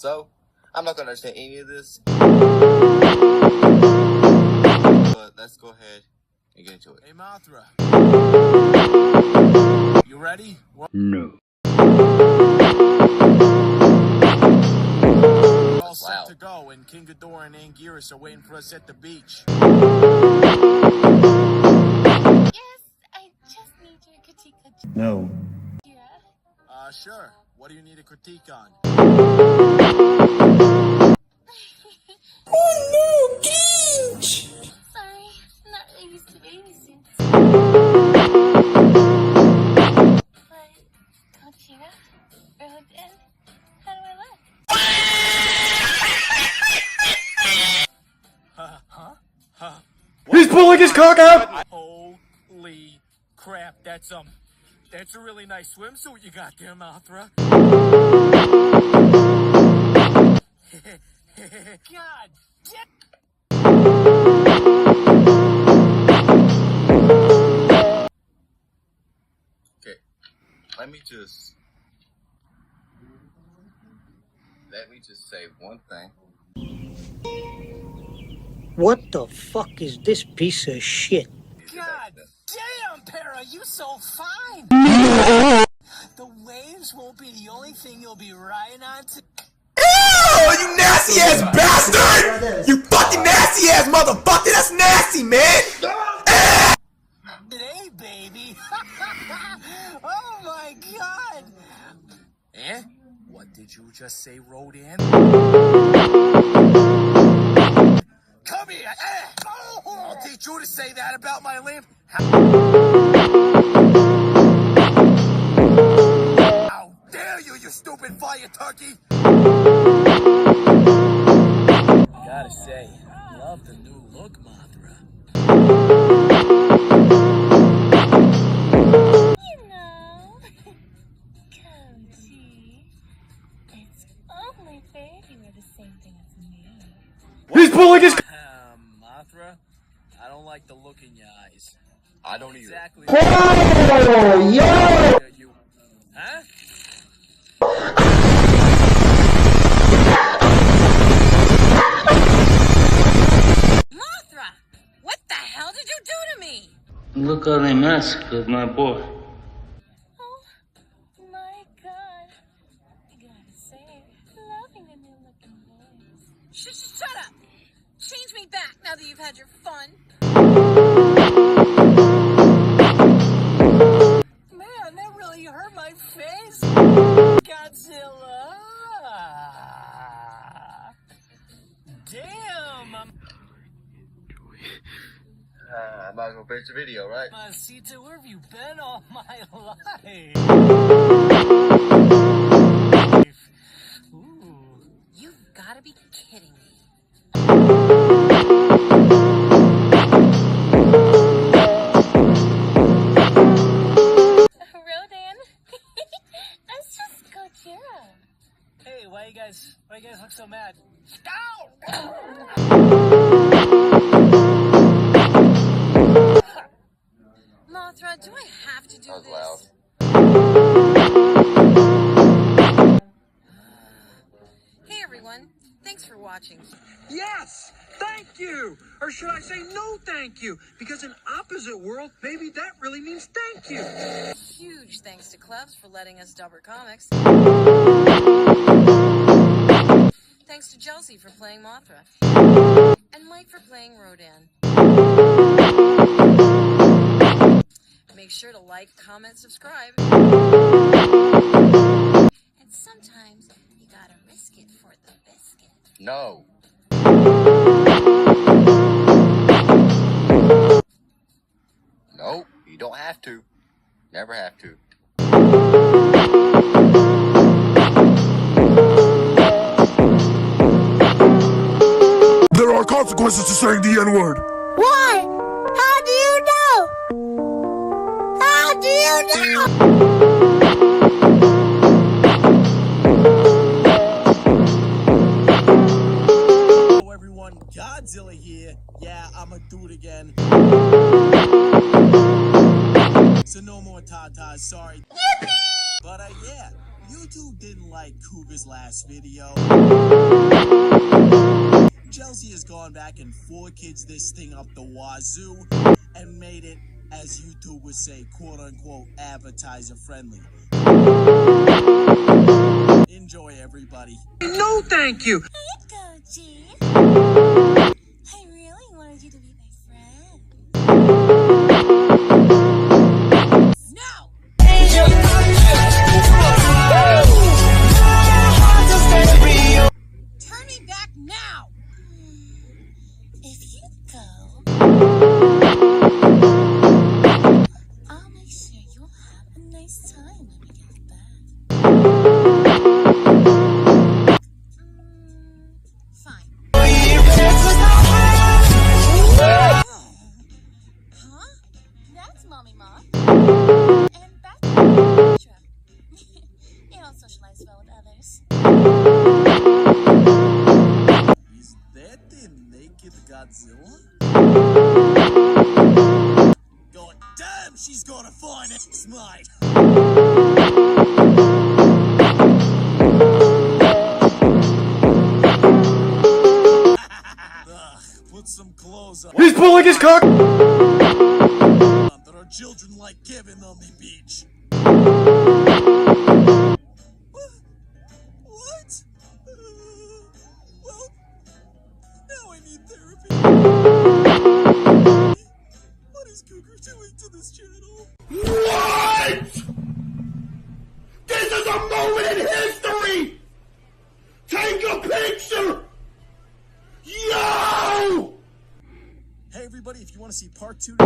So, I'm not gonna understand any of this. But let's go ahead and get into it. Hey, Mothra. You ready? No. We're all set to go, and King Ghidorah and Anguirus are waiting for us at the beach. Yes, I just need your critique. No. Yeah. Sure. What do you need a critique on? Oh no, Ginch! Sorry, I'm not really used to babysuits. But, Gojira, Rodan, how do I look? He's pulling his cock out! Holy crap, that's a really nice swimsuit you got there, Mothra. God damn. Okay, let me just say one thing. What the fuck is this piece of shit? God damn, Para, you so fine. The waves won't be the only thing you'll be riding on to. Oh, you nasty ass bastard! You fucking nasty ass motherfucker! That's nasty, man! Hey, baby. Oh my god. Eh? What did you just say, Rodan? Come here. Eh. Oh, I'll teach you to say that about my lamp. How dare you, you stupid fire turkey! Gotta say, love the new look, Mothra. You know, Koji, it's only fair you wear the same thing as me. He's pulling his Mothra, I don't like the look in your eyes. I don't either. Exactly. Oh, yeah! You, huh? Mothra! What the hell did you do to me? Look how they mess with my boy. Oh my god. I gotta say, loving the new looking boys. Shut up! Change me back now that you've had your fun. Man, that really hurt my face. Godzilla. Damn, I might as well finish the video, right? Masita, where have you been all my life? Ooh. You've gotta be kidding me. Rodan, that's just Gojira. Hey, why you guys look so mad? Mothra, do I have to do That was this? loud. Hey everyone, thanks for watching. Yes! Thank you! Or should I say no thank you? Because in opposite world, maybe that really means thank you. Huge thanks to Klebs for letting us dub her comics. Thanks to Chelsea for playing Mothra. And Mike for playing Rodan. Make sure to like, comment, subscribe. And sometimes you gotta risk it for the biscuit. No. Nope, you don't have to. Never have to. There are consequences to saying the N-word. Why? How do you know? How do you know? Hello everyone, Godzilla here. Yeah, I'ma do it again. So no more tatas, sorry. Yippee! But yeah, YouTube didn't like Cougar's last video. Chelsea has gone back and 4Kids this thing up the wazoo and made it, as YouTube would say, quote-unquote, advertiser friendly. Enjoy, everybody. No, thank you. Here you go, G. I really wanted you to be my friend. Now! Turn me back now! If you go, I'll make sure you'll have a nice time when we get back. Fine. Huh? That's Mommy Mom. And back to the truck. You don't socialize well with others. Is that the naked Godzilla? God damn, she's gonna find it! Smite! Put some clothes on. He's pulling his cock. There are children like Kevin on the beach. What? Well, now I need therapy. What is Cougar doing to this channel? What? This is a moment in history! Take a picture! Yo! Hey everybody, if you want to see part 2...